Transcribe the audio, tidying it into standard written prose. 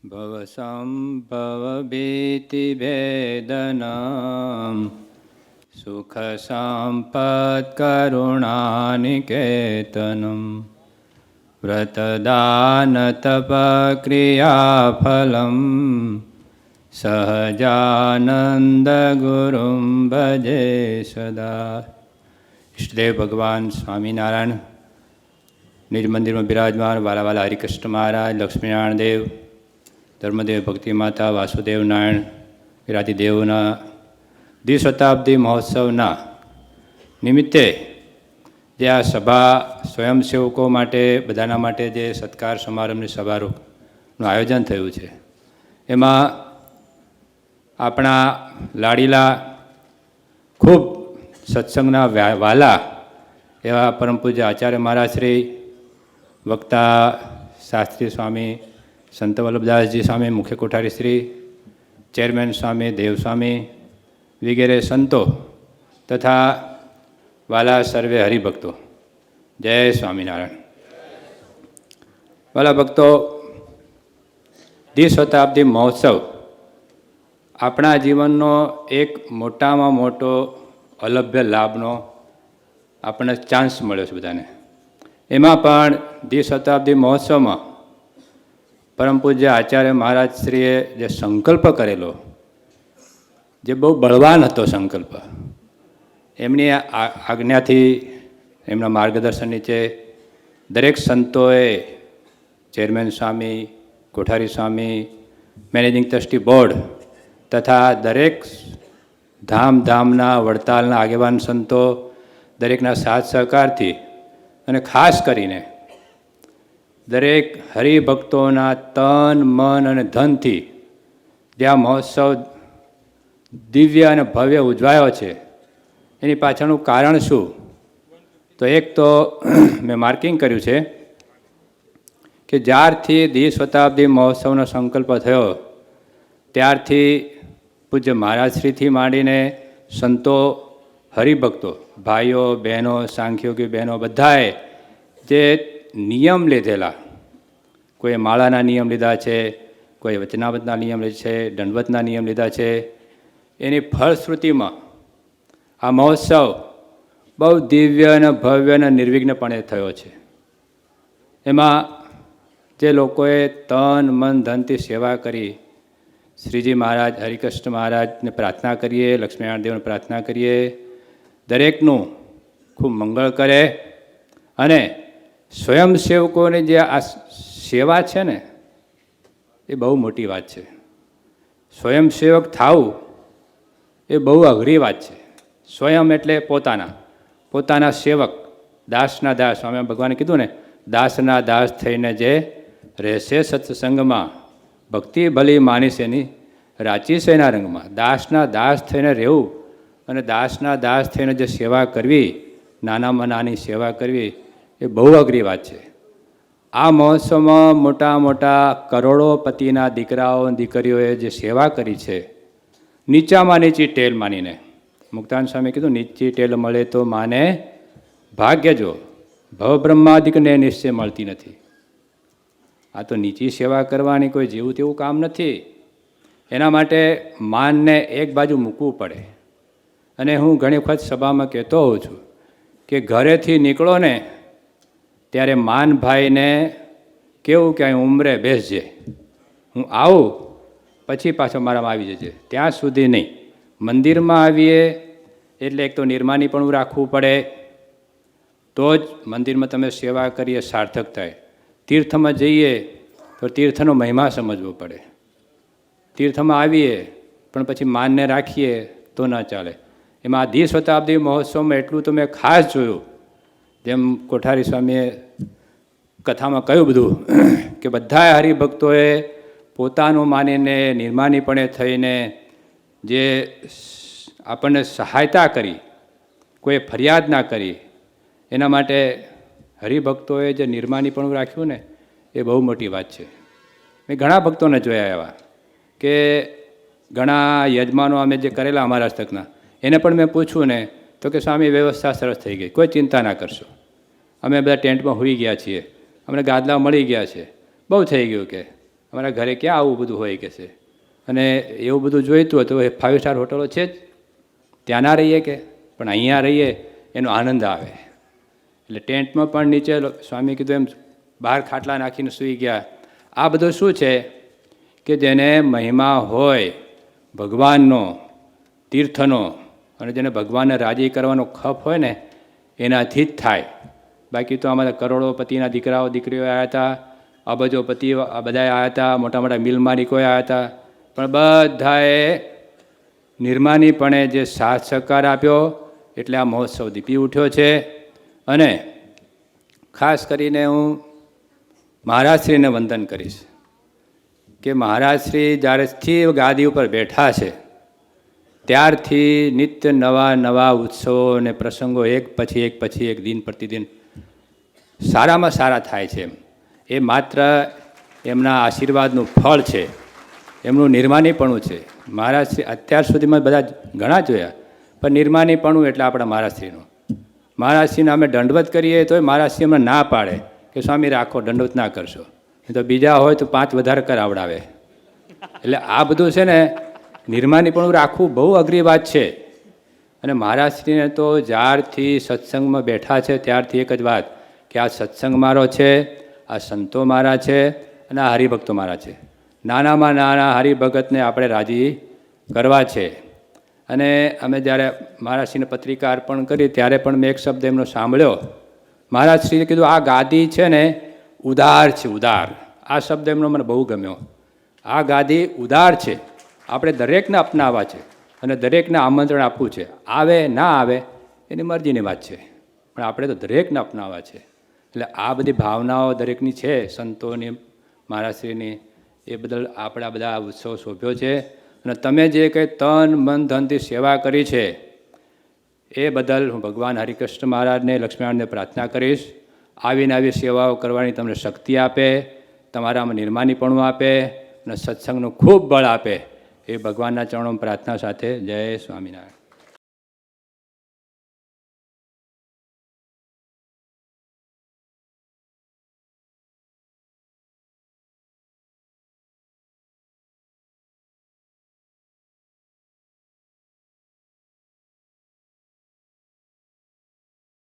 भवसम्भवभीतिभेदनां सुखसम्पत्करुणानिकेतनं व्रतदानतपक्रियाफलं સહજાનંદગુરું ભજે સદા. ઈષ્ટદેવ ભગવાન સ્વામિનારાયણ નિજ મંદિરમાં બિરાજમાન વાલા વાલા હરિકૃષ્ણ મહારાજ, લક્ષ્મીનારાયણ દેવ, ધર્મદેવ, ભક્તિ માતા, વાસુદેવ નારાયણ વિરાજીદેવના દ્વિશતાબ્દી મહોત્સવના નિમિત્તે જે આ સભા સ્વયંસેવકો માટે બધાના માટે જે સત્કાર સમારંભની સમારોહનું આયોજન થયું છે, એમાં આપણા લાડીલા ખૂબ સત્સંગના વાલા એવા પરમ પૂજ્ય આચાર્ય મહારાજ શ્રી, વક્તા શાસ્ત્રી સ્વામી સંત વલ્લભદાસજી સ્વામી, મુખ્ય કોઠારી શ્રી, ચેરમેન સ્વામી, દેવસ્વામી વગેરે સંતો તથા વાલા સર્વે હરિભક્તો, જય સ્વામિનારાયણ. વાલા ભક્તો, દ્વિશતાબ્દી મહોત્સવ આપણા જીવનનો એક મોટામાં મોટો અલભ્ય લાભનો આપણને ચાન્સ મળ્યો છે બધાને. એમાં પણ દ્વિશતાબ્દી મહોત્સવમાં પરમ પૂજ્ય આચાર્ય મહારાજશ્રીએ જે સંકલ્પ કરેલો, જે બહુ બળવાન હતો સંકલ્પ, એમની આજ્ઞાથી, એમના માર્ગદર્શન નીચે દરેક સંતોએ, ચેરમેન સ્વામી, કોઠારી સ્વામી, મેનેજિંગ ટ્રસ્ટી બોર્ડ તથા દરેક ધામના વડતાલના આગેવાન સંતો, દરેકના સાથ સહકારથી અને ખાસ કરીને દરેક હરિભક્તોના તન, મન અને ધનથી જે આ મહોત્સવ દિવ્ય અને ભવ્ય ઉજવાયો છે, એની પાછળનું કારણ શું? તો એક તો મેં માર્કિંગ કર્યું છે કે જ્યારથી દ્વિશતાબ્દી મહોત્સવનો સંકલ્પ થયો ત્યારથી પૂજ્ય મહારાજશ્રીથી માંડીને સંતો, હરિભક્તો, ભાઈઓ, બહેનો, સાંખ્યોગી બહેનો, બધાએ જે નિયમ લીધેલા, કોઈ માળાના નિયમ લીધા છે, કોઈ વચનાવતના નિયમ લીધા છે, દંડવતના નિયમ લીધા છે, એની ફળશ્રુતિમાં આ મહોત્સવ બહુ દિવ્ય અને ભવ્ય અને નિર્વિઘ્નપણે થયો છે. એમાં જે લોકોએ તન, મન, ધનથી સેવા કરી, શ્રીજી મહારાજ, હરિકૃષ્ણ મહારાજને પ્રાર્થના કરીએ, લક્ષ્મીનારાયણ દેવને પ્રાર્થના કરીએ, દરેકનું ખૂબ મંગળ કરે. અને સ્વયંસેવકોની જે આ સેવા છે ને, એ બહુ મોટી વાત છે. સ્વયંસેવક થવું એ બહુ અઘરી વાત છે. સ્વયં એટલે પોતાના સેવક, દાસના દાસ. સ્વામી ભગવાને કીધું ને, દાસના દાસ થઈને જે રહેશે સત્સંગમાં, ભક્તિ ભલી માનીશ એની રાચીશ એના રંગમાં. દાસના દાસ થઈને રહેવું અને દાસના દાસ થઈને જે સેવા કરવી, નાનામાં નાની સેવા કરવી, એ બહુ અઘરી વાત છે. આ મહોત્સવમાં મોટા મોટા કરોડોપતિના દીકરાઓ અને દીકરીઓએ જે સેવા કરી છે, નીચામાં નીચી ટેલ માનીને. મુક્તાનંદ સ્વામી કીધું, નીચી ટેલ મળે તો માને ભાગ્ય જો, ભવબ્રહ્માદિકને નિશ્ચય મળતી નથી. આ તો નીચી સેવા કરવાની કોઈ જેવું તેવું કામ નથી. એના માટે માનને એક બાજુ મૂકવું પડે. અને હું ઘણી વખત સભામાં કહેતો હોઉં છું કે ઘરેથી નીકળો ને ત્યારે માનભાઈને કેવું કે અહીં ઉંમરે બેસજે, હું આવું પછી પાછો મારામાં આવી જજે, ત્યાં સુધી નહીં. મંદિરમાં આવીએ એટલે એક તો નિર્માનીપણું રાખવું પડે, તો જ મંદિરમાં તમે સેવા કરીએ સાર્થક થાય. તીર્થમાં જઈએ તો તીર્થનો મહિમા સમજવો પડે. તીર્થમાં આવીએ પણ પછી માનને રાખીએ તો ન ચાલે. એમાં દ્વિશતાબ્દી મહોત્સવમાં એટલું તો મેં ખાસ જોયું, જેમ કોઠારી સ્વામીએ કથામાં કહ્યું બધું, કે બધા હરિભક્તોએ પોતાનું માનીને નિર્માનીપણે થઈને જે આપણને સહાયતા કરી, કોઈ ફરિયાદ ના કરી, એના માટે હરિભક્તોએ જે નિર્માનીપણું રાખ્યું ને, એ બહુ મોટી વાત છે. મેં ઘણા ભક્તોને જોયા એવા કે ઘણા યજમાનો અમે જે કરેલા અમારા હસ્તકના, એને પણ મેં પૂછ્યું ને તો કે સ્વામી વ્યવસ્થા સરસ થઈ ગઈ, કોઈ ચિંતા ના કરશો, અમે બધા ટેન્ટમાં હોઈ ગયા છીએ, અમને ગાદલા મળી ગયા છે, બહુ થઈ ગયું કે અમારા ઘરે ક્યાં આવું બધું હોય કે છે, અને એવું બધું જોઈતું હોય તો 5 સ્ટાર હોટલો છે જ, ત્યાં ના રહીએ કે, પણ અહીંયા રહીએ એનો આનંદ આવે. એટલે ટેન્ટમાં પણ નીચે સ્વામી કીધું એમ બહાર ખાટલા નાખીને સૂઈ ગયા. આ બધું શું છે કે જેને મહિમા હોય ભગવાનનો, તીર્થનો, અને જેને ભગવાનને રાજી કરવાનો ખપ હોય ને એનાથી જ થાય. બાકી તો આમાં કરોડોપતિના દીકરાઓ દીકરીઓ આવ્યા હતા, અબજોપતિ બધા આવ્યા હતા, મોટા મોટા મિલ માલિકોએ આવ્યા હતા, પણ બધાએ નિર્માનીપણે જે સાથ સહકાર આપ્યો એટલે આ મહોત્સવ દીપી ઉઠ્યો છે. અને ખાસ કરીને હું મહારાજશ્રીને વંદન કરીશ કે મહારાજશ્રી જ્યારેથી ગાદી ઉપર બેઠા છે ત્યારથી નિત્ય નવા નવા ઉત્સવો અને પ્રસંગો એક પછી એક દિન પ્રતિદિન સારામાં સારા થાય છે. એ માત્ર એમના આશીર્વાદનું ફળ છે, એમનું નિર્માનીપણું છે. મહારાજશ્રી અત્યાર સુધીમાં બધા ઘણા જોયા, પણ નિર્માનીપણું એટલે આપણા મહારાજશ્રીનું. મહારાજશ્રીને અમે દંડવત કરીએ તો મહારાજશ્રી અમને ના પાડે કે સ્વામી રાખો, દંડવત ના કરશો, તો બીજા હોય તો 5 વધારે કરાવડાવે. એટલે આ બધું છે ને નિર્માનીપણું રાખવું બહુ અઘરી વાત છે. અને મહારાજશ્રીને તો જ્યારથી સત્સંગમાં બેઠા છે ત્યારથી એક જ વાત કે આ સત્સંગ મારો છે, આ સંતો મારા છે, અને આ હરિભક્તો મારા છે. નાનામાં નાના હરિભગતને આપણે રાજી કરવા છે. અને અમે જ્યારે મહારાજશ્રીને પત્રિકા અર્પણ કરી ત્યારે પણ મેં એક શબ્દ એમનો સાંભળ્યો. મહારાજશ્રીએ કીધું આ ગાદી છે ને ઉદાર છે, ઉદાર. આ શબ્દ એમનો મને બહુ ગમ્યો. આ ગાદી ઉદાર છે, આપણે દરેકને અપનાવવા છે અને દરેકને આમંત્રણ આપવું છે. આવે ના આવે એની મરજીની વાત છે, પણ આપણે તો દરેકને અપનાવવા છે. એટલે આ બધી ભાવનાઓ દરેકની છે, સંતોની, મહારાજશ્રીની, એ બદલ આપણા બધા ઉત્સવ શોભ્યો છે. અને તમે જે કંઈ તન મન ધનથી સેવા કરી છે એ બદલ હું ભગવાન હરિકૃષ્ણ મહારાજને, લક્ષ્મીનારાયણને પ્રાર્થના કરીશ આવીને આવી સેવાઓ કરવાની તમને શક્તિ આપે, તમારામાં નિર્માનીપણું આપે અને સત્સંગનું ખૂબ બળ આપે. એ ભગવાનના ચરણોમાં પ્રાર્થના સાથે જય સ્વામિનારાયણ.